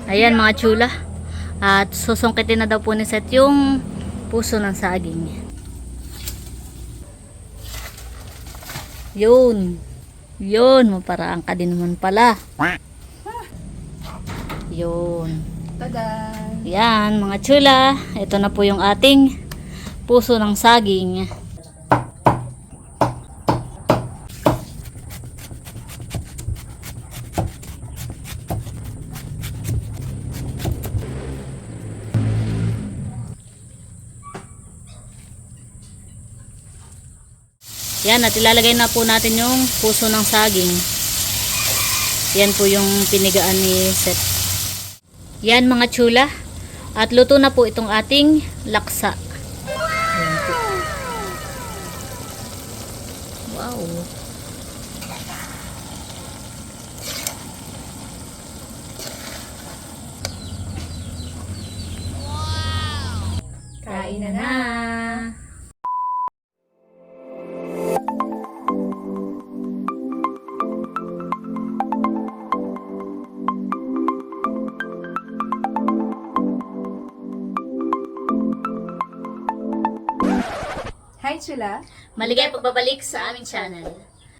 Ayan mga chula. At susungkitin na daw po ni Seth yung puso ng saging. Yun. Yun. Maparaan ka din naman pala. Yun. Tada! Yan mga chula. Ito na po yung ating puso ng saging. Yan, at ilalagay na po natin yung puso ng saging. Yan po yung pinigaan ni Seth. Yan mga chula. At luto na po itong ating laksa. Yan po. Wow. Kain na na. Hi, Chula! Maligay pagbabalik sa aming channel.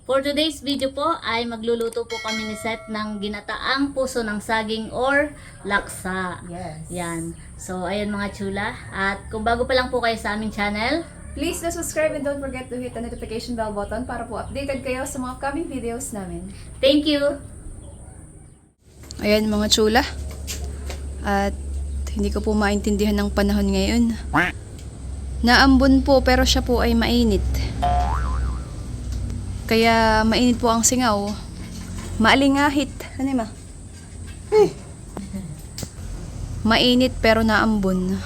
For today's video po ay magluluto po kami ni Seth ng ginataang puso ng saging or laksa. Yes. Yan. So, ayun mga chula. At kung bago pa lang po kayo sa aming channel, Please subscribe and don't forget to hit the notification bell button para po updated kayo sa mga upcoming videos namin. thank you! Ayan mga chula. At hindi ko po maintindihan ng panahon ngayon. Naambon po pero siya po ay mainit. Kaya mainit po ang singaw. Maalingahit. Ano ma? Mainit pero naambon.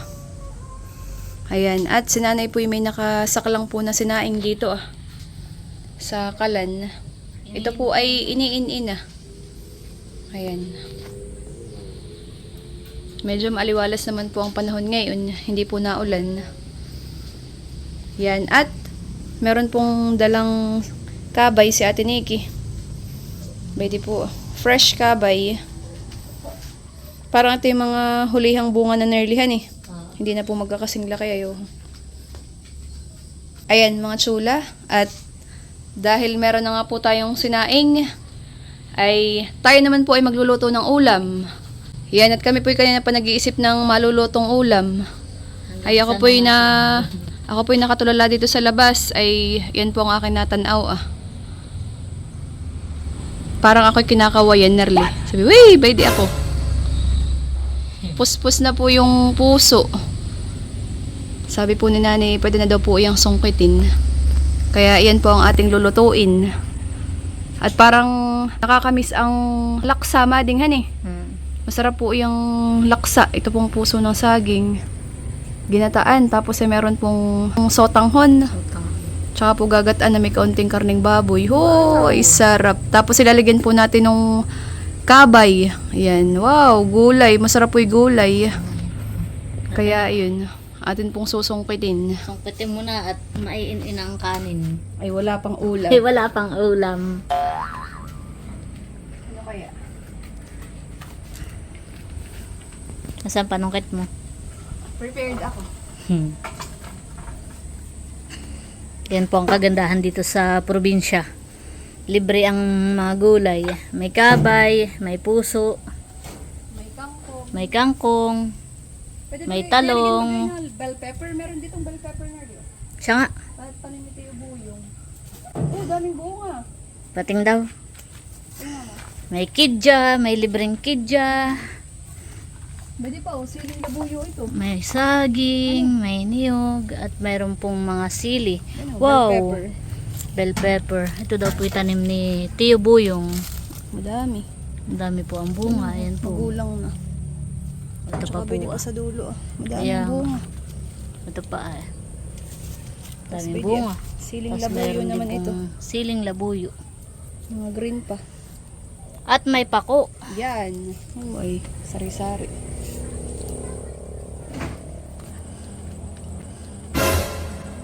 Ayan. At si nanay po may nakasaklang po na sinaing dito sa kalan. Ito po ay iniin-in Ayan. Medyo maaliwalas naman po ang panahon ngayon. Hindi po naulan. Yan. At meron pong dalang kabay si Ate Nikki. Pwede po. Fresh kabay. Parang ito yung mga hulihang bunga na nerlihan Hindi na po magkakasing laki ayo. Ayan mga chula. At dahil meron na nga po tayong sinaing, ay tayo naman po ay magluluto ng ulam. Yan, at kami po kanina pa nag-iisip ng malulutong ulam. Ay ako po nakatulala dito sa labas. Ay yan po ang akin natanaw Parang ako'y kinakawayan nerli. Sabi, wey, bay di ako. Puspos na po yung puso. Sabi po ni nanay, pwede na daw po yung sungkitin. Kaya yan po ang ating lulutuin. At parang nakakamiss ang laksa madinghan Masarap po yung laksa. Ito pong puso ng saging. Ginataan. Tapos ay meron pong sotanghon. Tsaka po gagataan na may kaunting karning baboy. Hoy, sarap. Tapos ilalagyan po natin ng kabay. Ayan. Wow, gulay. Masarap po yung gulay. Kaya yun. Atin pong susungkitin. Sungkitin mo na at maiin-in ang kanin. Ay, wala pang ulam. Ay, wala pang ulam. Ano kaya? Nasaan panungkit mo? Prepared ako. Yan po ang kagandahan dito sa probinsya. Libre ang mga gulay. May kabay, may puso, May kangkong. may kangkong, Pwede may ba talong. ilalagay ng bell pepper? Meron ditong bell pepper na rin. Siya nga, At panimiti yung buyong. Oh, daming bunga. pating daw. Tingnan mo. May kidja, may libreng kidja, Pwede pa, siling labuyo ito. may saging, may niyog, at mayroon pong mga sili. Ano, Wow! bell pepper. Bell pepper. Ito daw po itanim ni Tio Buyong. Madami. Ang dami po ang bunga. Ayan po. Magulang na. Ito pa Tsaka po. pwede pa sa dulo. Madami Ayan. bunga. Ito pa Tas daming pwede, bunga. Siling Tas labuyo meron din naman ito. pong siling labuyo. Mga green pa. At may pako. Yan. Oh, ay, sari-sari.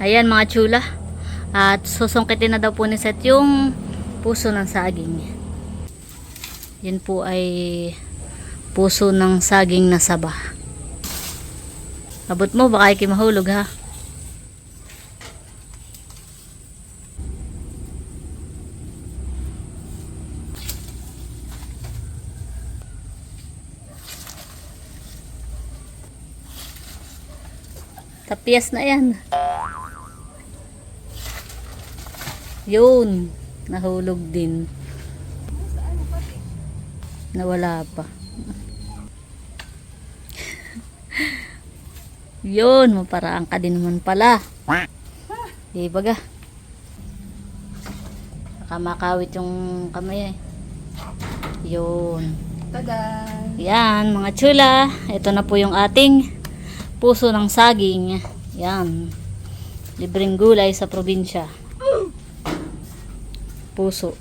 Ayan mga chula. At susungkitin na daw po ni Seth yung puso ng saging. Yun po ay puso ng saging na saba. Abot mo, baka ikay mahulog ha. Tapyas na yan. Yun. Nahulog din. Nawala pa. Yun. Maparaan ka din naman pala. Di baga. Baka makawit yung kamay eh. Yun. Tada! Yan mga chula. Ito na po yung ating puso ng saging. Yan. Libreng gulay sa probinsya. Puso.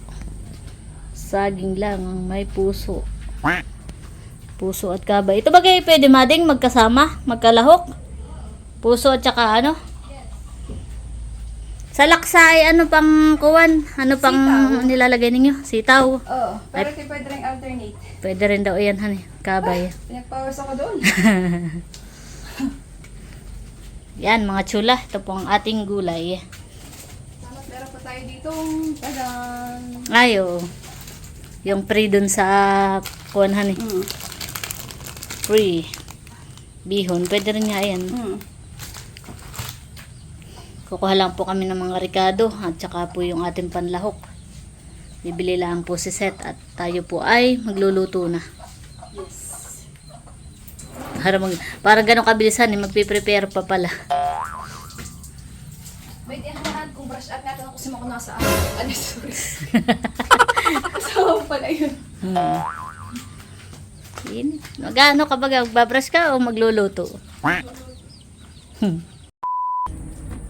Saging lang ang may puso. Puso at kaba. Ito ba kayo pwede mading magkasama? Magkalahok? Puso at saka ano? Sa laksa ay ano pang kuwan? Ano pang Sitaw. nilalagay ninyo? Sitaw. Oo, pero ito pwede rin alternate. Pwede rin daw yan, honey. Kabay. Pinagpawas ako doon. Yan, mga chula. Ito po ang ating gulay. Salamat, meron pa tayo dito. Tadan! Ay, oo. Yung free dun sa kuwan, honey. Free. Bihon. Pwede rin nga yan. Kukuha lang po kami ng mga ricado at saka po yung ating panlahok. Bibili lang po si Seth at tayo po ay magluluto na. Yes. Para ganun kabilisan, magpiprepare pa pala. Wait, yan kung brush up natin ako si Mako nasa ano, sorry. Kasama mo pala yun. Magano ka ba? Magbabrush ka o magluluto?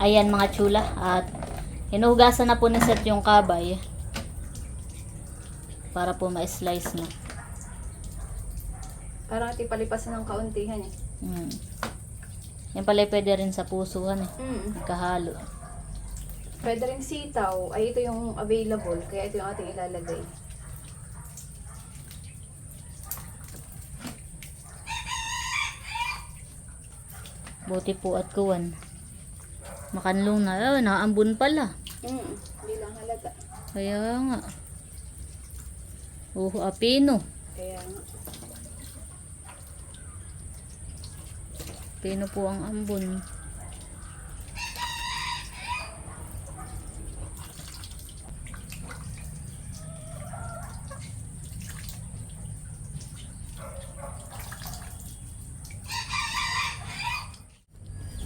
Ayan mga chula. At hinugasan na po ni Seth yung kabay. Para po ma-slice na. Parang natin palipasan ng kauntihan eh. Yan pala pwede rin sa pusuhan eh. Kahalo. Pwede rin sitaw. Ay, ito yung available. Kaya ito yung ating ilalagay. Buti po at kuwan. Makanlong na. Naambun pala. Hindi lang halata. Kaya nga. Apino. Kaya nga. Pino po ang ambon.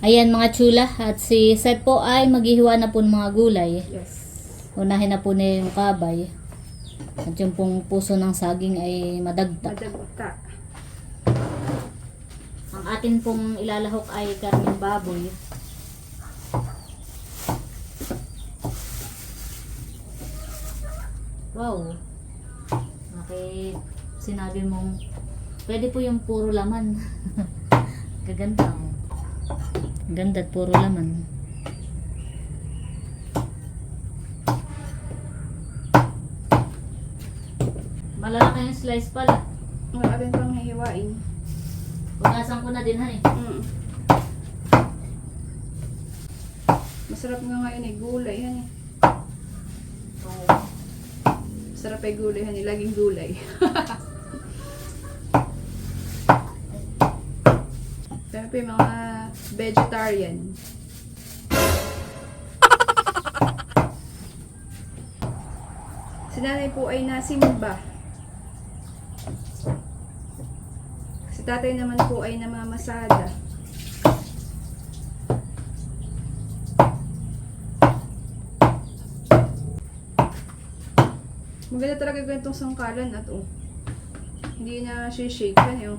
Ayan mga chula. At si Seth po ay maghihiwa na po ng mga gulay. Yes. Unahin na po niya yung kabay. At yung pong puso ng saging ay madagta. Madagta. Ang atin pong ilalahok ay karning baboy. Wow. Okay, sinabi mong pwede po yung puro laman. Gaganda oh. Ganda at puro laman. Malalaki yung slice pala. Ang atin pang hihiwain. Punasan ko na din han eh. Masarap nga ngayon eh, gulay yan eh. Masarap ay gulay yan eh, laging gulay. Kaya pa yung mga vegetarian. Si nanay po ay nasimba. Si tatay naman po ay namamasada. Maganda talaga ganitong sangkalan at hindi na shake yan eh.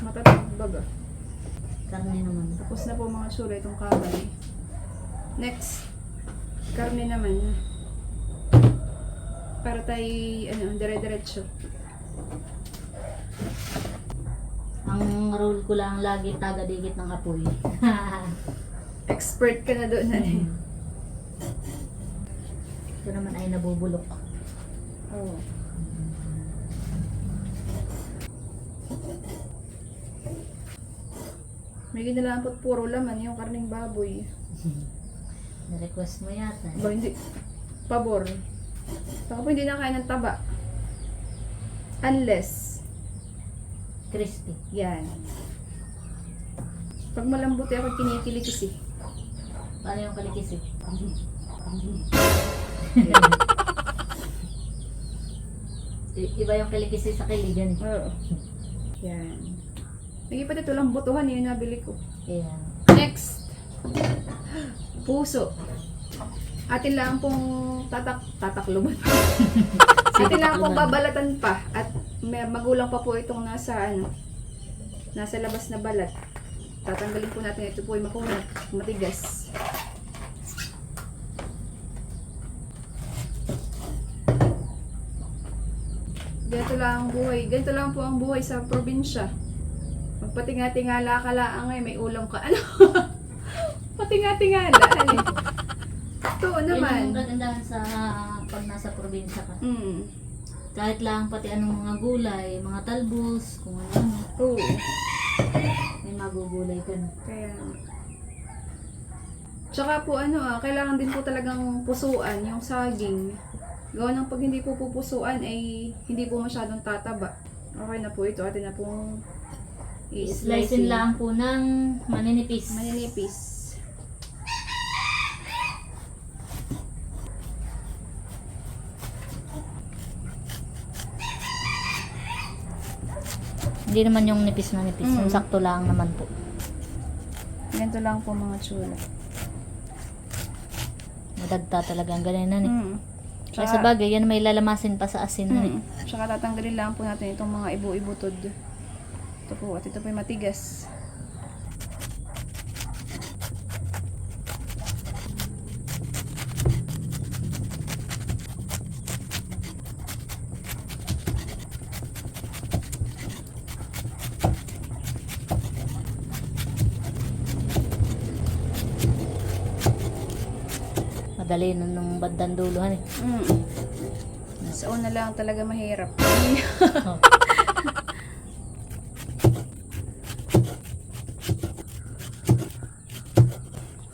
Matatag baga. Karne naman. Tapos na po mga sura itong kabay. Next, karne naman. Para tayo, dire-diretso. Ang rule ko lang lagi taga-digit ng apoy. Expert ka na doon na eh. Ito naman ay nabubulok. Oo. May ginalaan po't puro laman yung karning baboy. Na-request mo yata. Ba, hindi. Pabor. Baka po hindi na kaya ng taba. Unless, Crispy. yan. Pag malambuti ako, kinikilikis eh. Paano yung kalikis eh? Iba yung kalikis sa kiligan. Oo. Yan. Lagi pa dito lang butuhan yun nabili ko. Ayan. Next. Puso. Atin lang pong tatakluban. Atin lang pong babalatan pa. At may magulang pa po itong nasa labas na balat. Tatanggalin po natin. Ito po ay makunat. Matigas. Ganito lang ang buhay. Ganito lang po ang buhay sa probinsya. Magpatinga-tingala ka lang ay may ulam ka. Ano? Patinga-tingala. Ay. Ito Yan yung naman. kagandahan sa pag nasa probinsya ka. Mm. Kahit lang pati anong mga gulay, mga talbos, kung ano, Oo. may magugulay ka na. Kaya. Tsaka po kailangan din po talagang pusuan yung saging. Gawa ng pag hindi po pupusuan ay hindi po masyadong tataba. Okay na po ito. Atin na pong I-slicein lang po ng maninipis. Maninipis. Hindi naman yung nipis na nipis. Yung sakto lang naman po. Ganito lang po mga tsula. Madagta talaga ang ganyan eh. Mm. Kaya sa bagay, yan may lalamasin pa sa asin na eh. Tsaka tatanggalin lang po natin itong mga ibu-ibutod. Ito po, at ito po yung matigas. Madali nung bandang duluhan eh. Sa una lang talaga mahirap. Oh.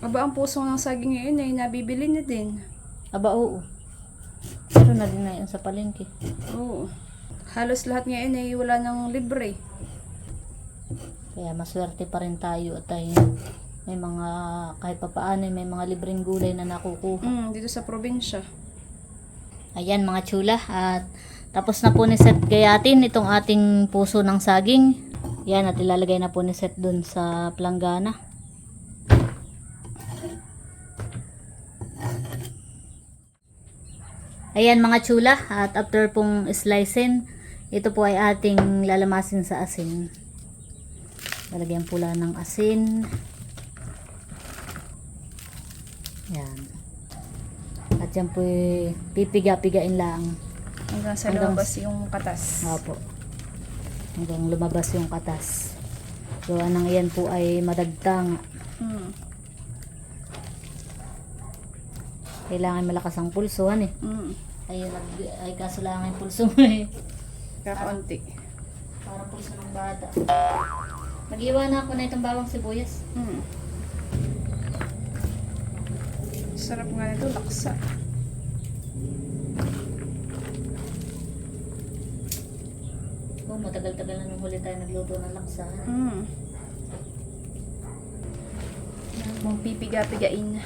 Aba, ang puso ng saging ngayon ay nabibili na din. Aba, oo. Pero na din na yun sa palengke. Oo. Halos lahat ngayon ay wala ng libre. Kaya maswerte pa rin tayo at tayo may mga, kahit pa paano, may mga libreng gulay na nakukuha. Dito sa probinsya. Ayan mga chula, at tapos na po ni Seth gayatin itong ating puso ng saging. Yan, at ilalagay na po ni Seth dun sa planggana. Ayan mga chula, at after pong slicing, ito po ay ating lalamasin sa asin. Lalagyan pula ng asin. Yan. At yan po pipiga-pigain lang. Hanggang sa Hanggang- lumabas yung katas. Opo. Hanggang lumabas yung katas. So, anong yan po ay madagtang. Mm. Kailangan malakas ang pulsuhan eh. Ayun, ay kaso lang ang pulso mo eh. Kakaunti. Parang pulso ng bata. Nag-iwan na ako na itong bawang sibuyas. Sarap nga nito, laksa. Oh, matagal-tagal na nung huli tayo nagluto ng laksa. Mong pipiga-pigain.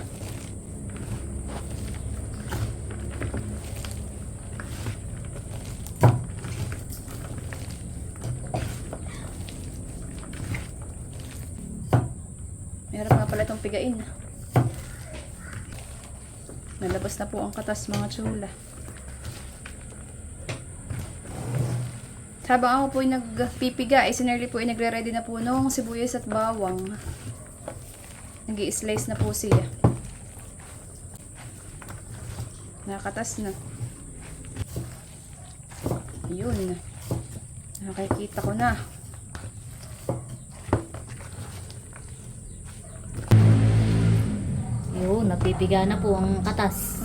Meron nga pala itong pigain. Nalabas na po ang katas mga tsula. Habang ako po ay nagpipiga, si Nerly po ay nagre-ready na po nung sibuyas at bawang. Nag-i-slice na po siya. Nakatas na. Yun. Nakikita ko na. Yun, napipiga na po ang katas.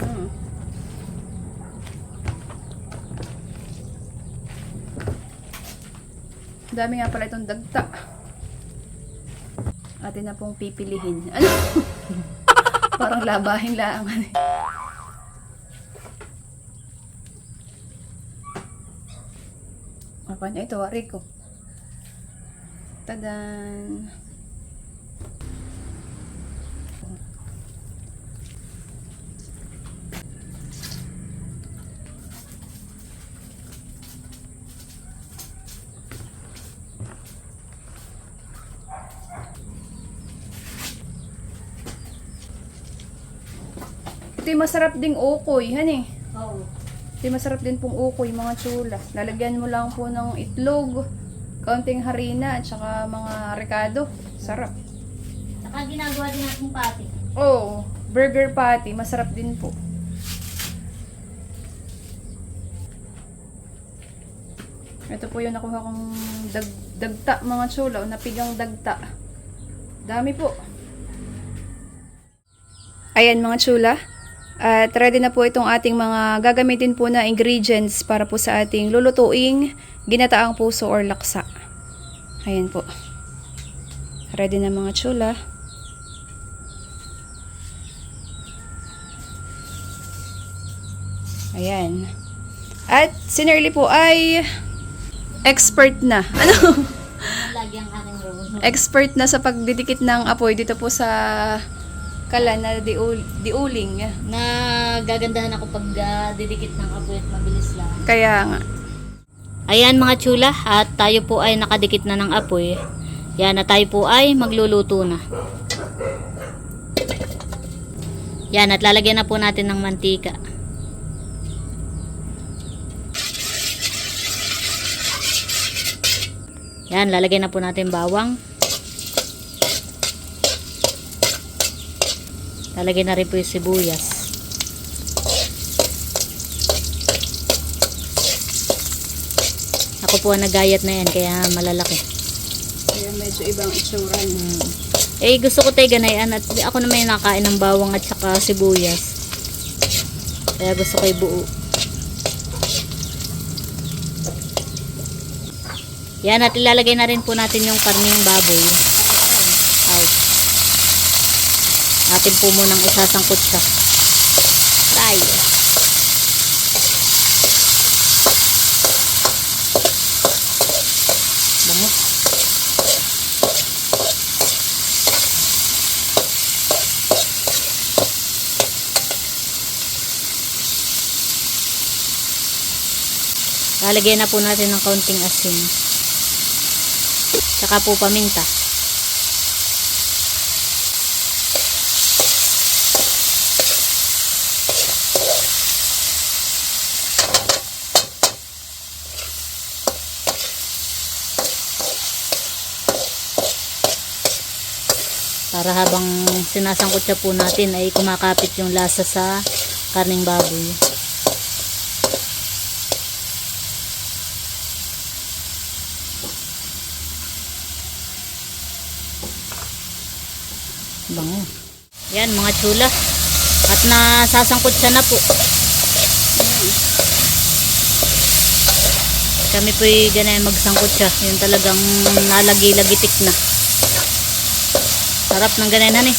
Dami nga pala itong dagta. Atin na pong pipilihin. Ano? Parang labahin lang. Apa na ito, wari ko. Tadan! Ito yung masarap ding ukoy, hani. Oo. Ito yung masarap din pong ukoy, mga chula. Lalagyan mo lang po ng itlog, kaunting harina, at saka mga rekado. Sarap. Saka ginagawa din natin pati. Oh, burger patty, masarap din po. Ito po yung nakuha kong dagta, mga chula, o napigang dagta. Dami po. Ayan mga chula. At ready na po itong ating mga gagamitin po na ingredients para po sa ating lulutuing ginataang puso or laksa. Ayan po. Ready na mga chula. Ayan. At si Nerly po ay expert na. Ano? Lagi ang aking roll. Expert na sa pagdidikit ng apoy dito po sa kalan na diuling. Na gagandahan ako pag didikit ng apoy at mabilis lang. Kaya nga. Ayan mga chula, at tayo po ay nakadikit na ng apoy. Yan, na tayo po ay magluluto na. Yan, at lalagyan na po natin ng mantika. Yan, lalagyan na po natin bawang. Lalagyan na rin po yung sibuyas. Ako po ang nagayat na yan, kaya malalaki. Kaya medyo ibang itsura. Eh, gusto ko tayo ganayan, at ako naman yung nakain ng bawang at saka sibuyas. Kaya gusto ko ibuo. Yan, at ilalagay na rin po natin yung karning baboy. Out. Natin po munang isasangkot siya. Try. Bango. Lalagyan na po natin ng kaunting asin. Tsaka po paminta. Para habang sinasangkot siya po natin ay kumakapit yung lasa sa karning baboy. Bango. Yan mga chula. At nasasangkot siya na po. Kami po'y ganyan magsangkot siya. Yung talagang nalagi-lagitik na. Sarap ng ganayan eh.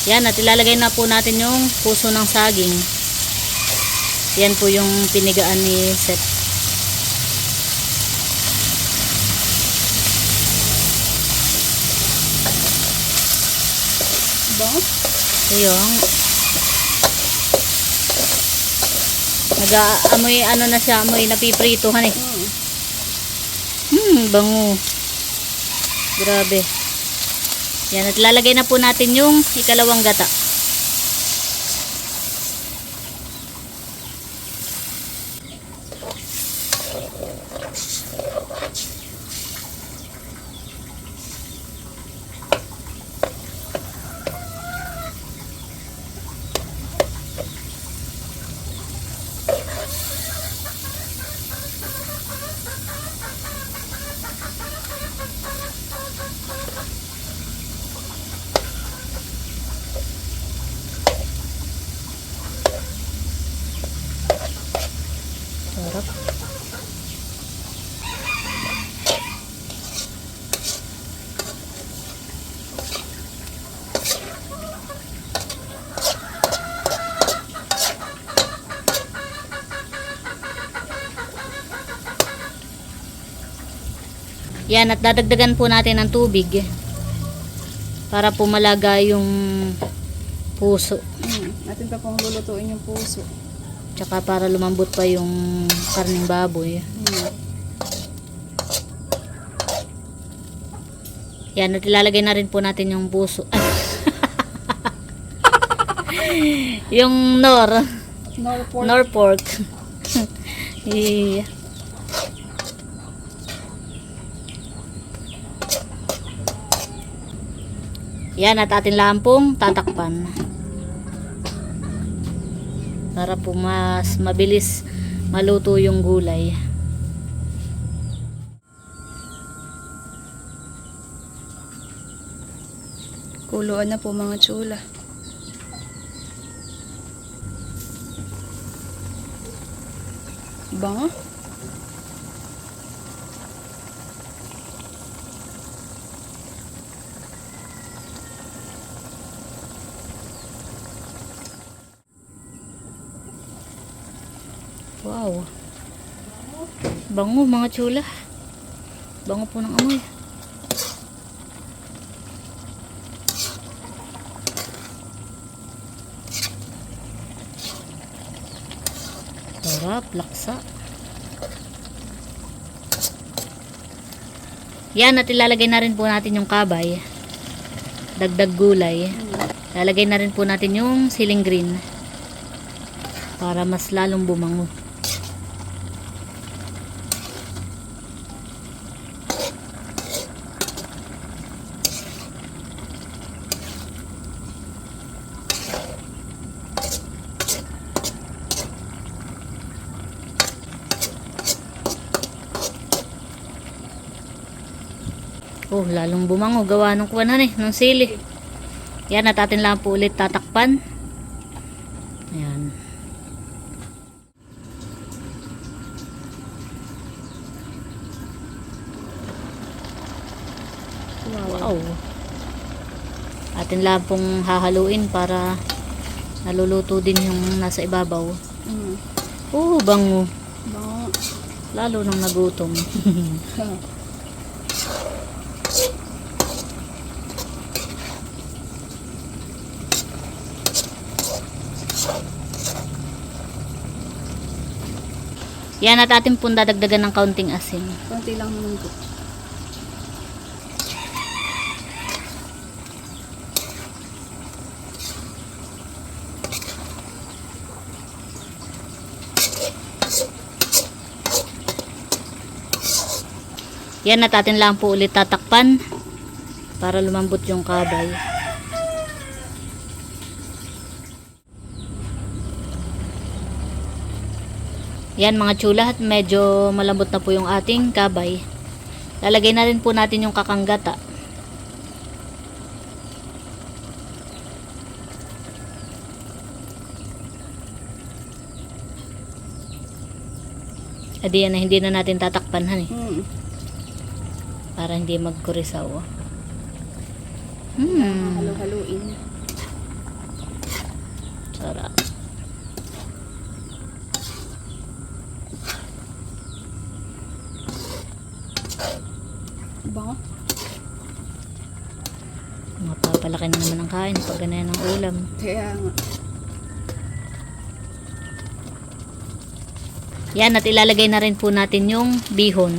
Yan, at ilalagay na po natin yung puso ng saging. Yan po yung pinigaan ni Seth. Ayun. Nag-aamoy ano na siya, amoy napipritohan eh. Bango. Grabe. Yan, at lalagay na po natin yung ikalawang gata. Sarap. Yan, at dadagdagan po natin ng tubig para po malaga yung puso. Natin pa pong lulutuin yung puso. Tsaka para lumambot pa yung karning baboy. Yan, at ilalagay na rin po natin yung puso. Yung nor pork. Yan, at atin lang pong tatakpan para po mas mabilis maluto yung gulay. Kuluan na po mga chula. Bango. Wow. Bango mga chula. Bango po ng amoy. Sarap, laksa. Yan, at ilalagay na rin po natin yung kabay. Dagdag gulay. Ilalagay na rin po natin yung siling green para mas lalong bumango. Oh, lalong bumango. Gawa ng kuwanan ng sili. Yan, at atin lang po ulit tatakpan. Ayan. Wow. Atin lang pong hahaluin para naluluto din yung nasa ibabaw. Oh, bango. Bango. Lalo nang nagutom. Yan, at atin pong dadagdagan ng kaunting asin. Konti lang naman po. Yan, at atin lang po ulit tatakpan para lumambot yung kabay. Yan mga chula, at medyo malambot na po yung ating kabay. Lalagay na rin po natin yung kakanggata. Adi yan na hindi na natin tatakpan han eh. Para hindi magkurisaw. Halo-haloin. Sarap. Bango. Mapapalaki na naman ang kain pag ganyan ang ulam. Kaya nga. Yan, at ilalagay na rin po natin yung bihon.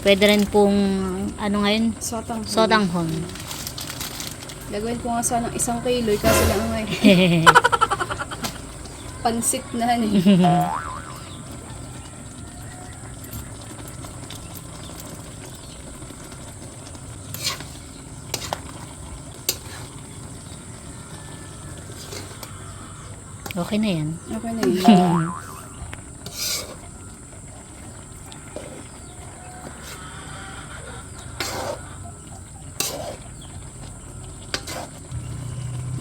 Pwede rin pong ano ngayon? Sotanghon. Lagawin ko nga sana 1 kilo, kasi lang ngayon. Pansit na han eh. Okay na yan. Okay na yun.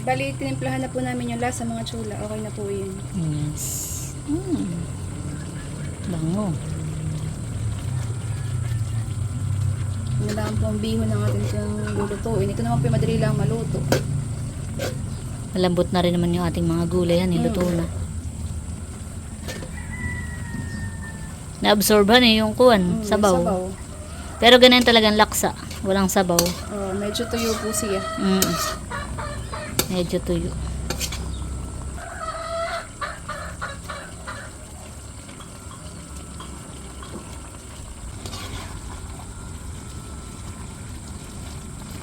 Bali, tinimplahan na po namin yung lasa mga chula. Okay na po yun. Yes. Bango. Ano lang po ang bihon ng ating lulutuin. Ito naman po yung madali lang maluto. Malambot na rin naman yung ating mga gulay. Niluto na. Naabsorban yung kuwan. Sabaw. Pero ganyan talagang laksa. Walang sabaw. Oh, medyo tuyo po siya. Medyo tuyo.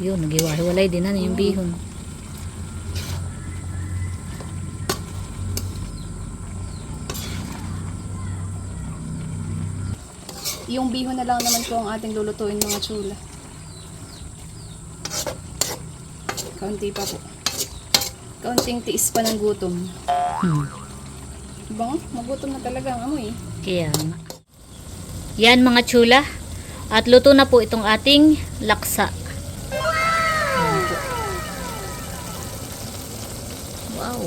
Yun, nagiwa-hiwalay din na yung bihon. Yung bihon na lang naman po ang ating lulutuin mga chula. Kaunti pa po. Kaunting tiis pa ng gutom. Diba nga? Magutom na talaga ang amoy. Kaya nga. Yan mga chula. At luto na po itong ating laksa. Wow.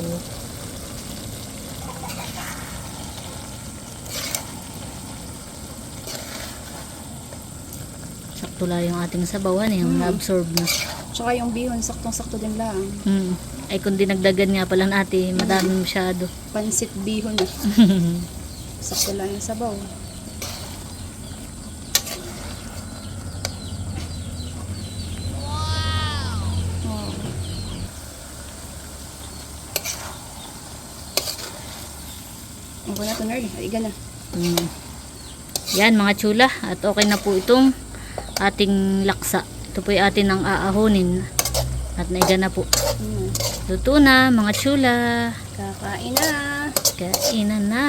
Sakto lang yung ating sabawan, yung na-absorb na. Tsaka yung bihon, saktong-sakto din lang. Ay kung dinagdagan nga pala natin, madami masyado. Pansit bihon na. Sakto lang yung sabaw. Wow! Okay na ito, Nerdy. Haliga na. Yan mga chula. At okay na po itong ating laksa. Ito po yung atin ang aahonin. At naiga na po. Luto na mga chula. Kakain na. Kainan na.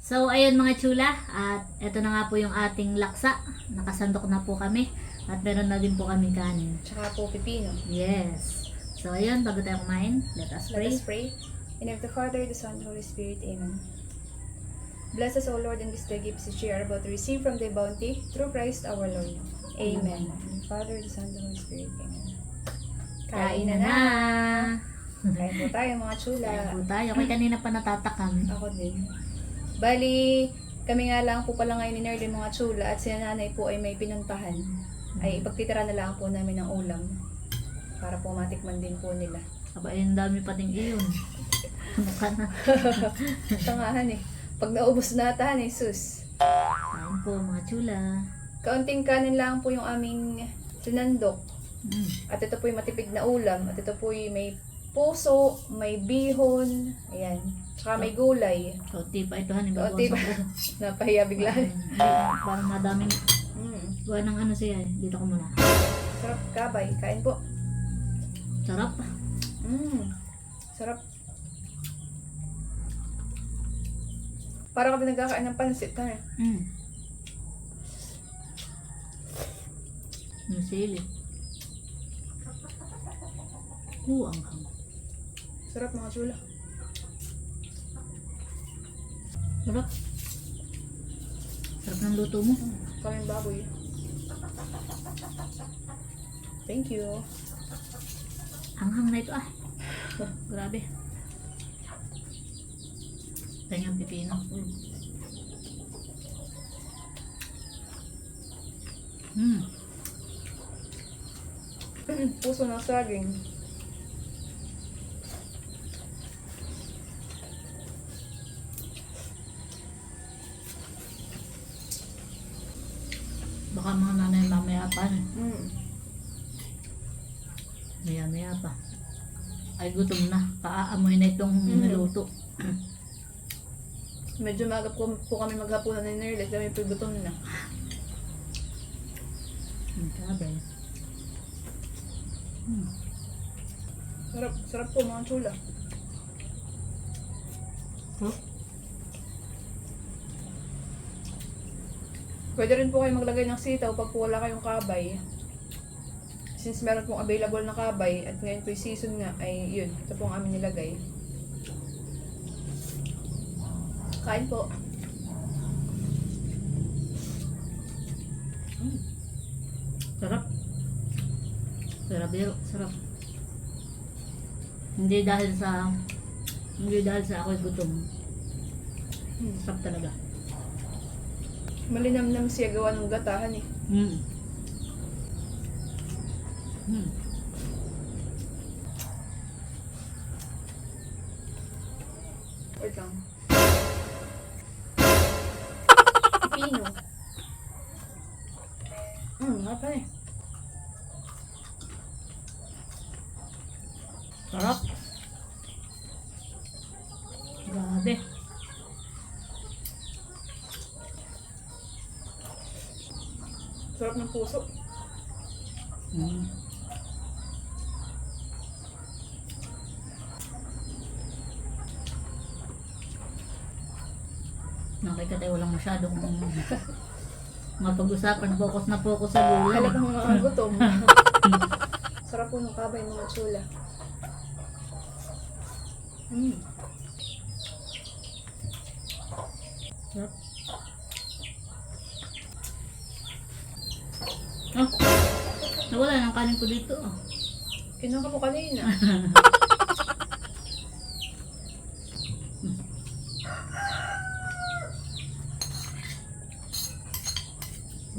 So, ayun mga chula. At eto na nga po yung ating laksa. Nakasandok na po kami. At meron na din po kami kanin. Tsaka po pipino. Yes. So, ayun. Bago tayo kumain, let us Let pray. us pray. In the name of the Father, the Son, and the Holy Spirit. Amen. Bless us, O Lord, in this day gifts which we are about to receive from thy bounty, through Christ our Lord. Amen. In the Father, the Son, and the Holy Spirit. Amen. Kain na na. Kain po tayo mga chula. Kain po tayo. Kaya kanina pa natatakam. Ako din. Bali, kami nga lang po pala ngayon ni Nerdy mga chula at si nanay po ay may pinuntahan. Ay ipagtitira na lang po namin ng ulam. Para po matikman din po nila. Aba, ayun dami pa ding iyon. Mukha na. Tangahan eh. Pag naubos na tahan eh, sus. Kain po mga chula. Kaunting kanin lang po yung aming sinandok. Mm. At ito po yung matipid na ulam. At ito po yung may puso, may bihon. Ayan. Tsaka may gulay. Kaunti pa ito, hani. Kaunti pa. Napahiya bigla. Parang madaming gawa ng ano siya. Dito ko muna. Sarap kabay. Kain po. Sarap. Sarap. Parang kami nagkakain ng pansit. Ha? Yung sili. Ang hang. Sarap mga chula. Sarap. Sarap ng luto mo. Kaming baboy. Thank you. Hanghang na ito ah. Grabe. Tanyang pipino. Puso ng saging. Baka mga nanay mamaya pa. Maya pa. Ay gutom na. Paaamoy na itong niluto. Medyo magap po kami maghapunan ni Nerlet. Kami po gutom na. Grabe. Sarap po mga chula. Oh. Pwede rin po kayo maglagay ng sitaw pag po wala kayong kabay. Since meron pong available na kabay at ngayon po yung season nga ay yun. Ito po ang amin nilagay. Kain po. Sarap. Sarap. Hindi dahil sa ako'y gutom. Sarap talaga. Malinamnam siya gawa ng gatahan eh. lang. Pino. Nga pa eh. Sarap. Grabe. Sarap ng puso. Mm. Nakita tayo walang masyadong mapag-usapan. Focus na focus sa gulay. Kala ko mga gutom. Sarap po ng kabay, mga chula. Sarap. Oh, nawala ng kanin ko dito. Kinuha ko kanina.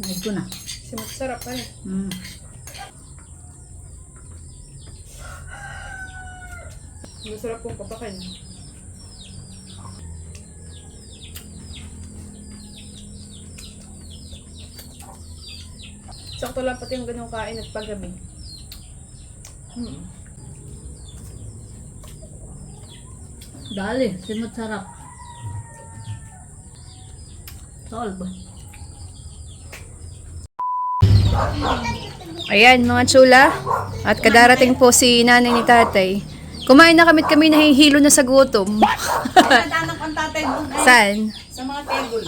Naig ko na. Kasi masarap pa eh. Mm. Masarap pong papakin. Sakto lang pati yung ganung kain at paggabi. Dali, simot sarap. Solve. Ayan mga chula. At kadarating po si nanay ni tatay. Kumain na kami nahihilo na sa gutom. Nadanak ang tatay doon ay Saan? sa mga tegol.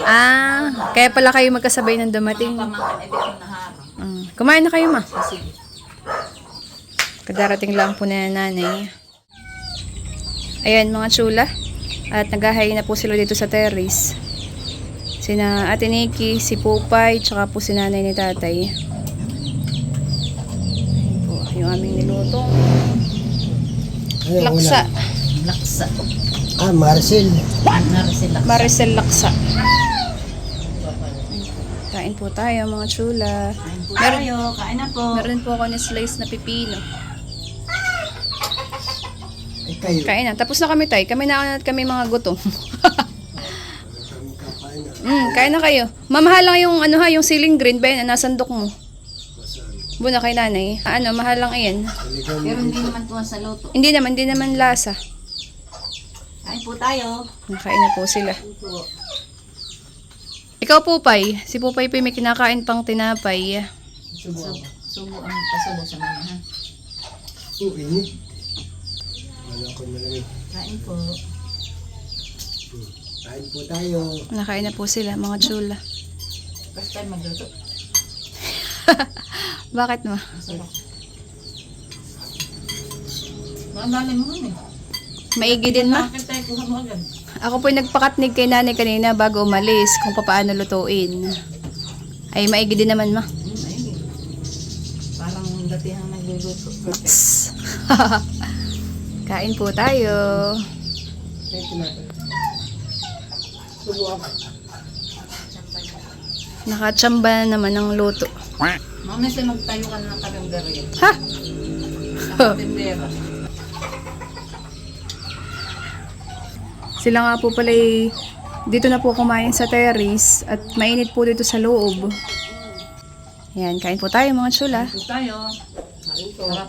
Kaya pala kayo magkasabay ng dumating. Pamangkin ay bitong naharang. Kumain na kayo ma. Sige. Kadarating lang po na nanay. Ayan mga chula. At naghahay na po sila dito sa terrace. Sina Ate Nikki, si Pupay, tsaka po si nanay ni tatay. Ayan po, yung aming niluto. Laksa. Laksa. Marcel. Narsil laksa. Maricel laksa. Kain po tayo mga chula. Kain po tayo. Kain na po. Meron po ako ni slice na pipino. Kayo. Kain na. Tapos na kami tay. Kami na at kami mga gutom. Kain na kayo. Mamahal lang yung yung ceiling green ba yun? Nasandok mo. Buna kay nanay. Mahal lang iyan. Pero hindi naman po sa luto. Hindi naman lasa. Kain po tayo. Nakain na po sila. Kain po. Ikaw Pupay. Si Pupay po may kinakain pang tinapay. Subo ang pasubo sa mga ha. Init. Wala ko malamig. Kain po. Kain po tayo. Nakain na po sila mga chula. First time magluto. Bakit mo? Masarap. Magandali mo nun eh. Maigi din ma. Bakit tayo kuha mo agad? Ako po nagpakatnig kay nanay kanina bago umalis kung paano lutuin. Ay maigi din naman ma. Ayun. Parang dati ang nagluluto. Tss. Kain po tayo. May tinapay. Subukan ko. Nakatsamba na naman ang luto. Mamaya siya magtayo ka na ng kalendaryo. Ha? Sa tindera. Sila nga po pala dito na po kumain sa terrace at mainit po dito sa loob. Yan, kain po tayo mga chula. Ito tayo. Kain po. Sarap.